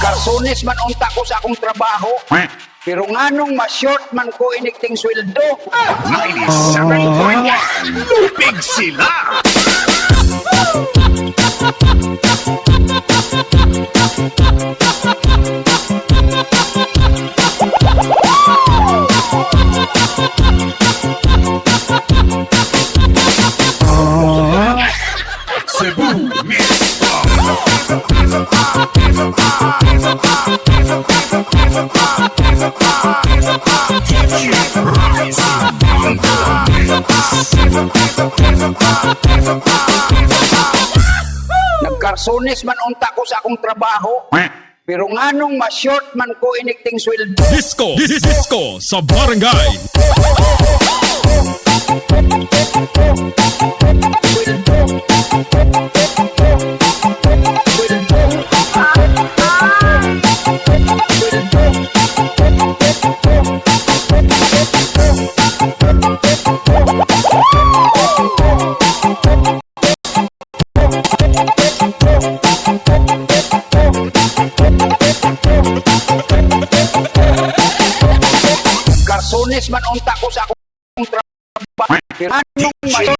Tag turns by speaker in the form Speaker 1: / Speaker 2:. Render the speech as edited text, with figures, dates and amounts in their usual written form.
Speaker 1: Karsones man unta ko sa akong trabaho. Pero nganong ma-short man ko inikting sweldo.
Speaker 2: 97.1 Lupig sila! Cebu
Speaker 1: Nagkarsones man unta ko sa akong trabaho. Pero nganong ma-short man ko inikting sweldo.
Speaker 3: Disco sa barangay.
Speaker 1: Karsones man unta ko sa akong trabaho. Pero nganong ma-short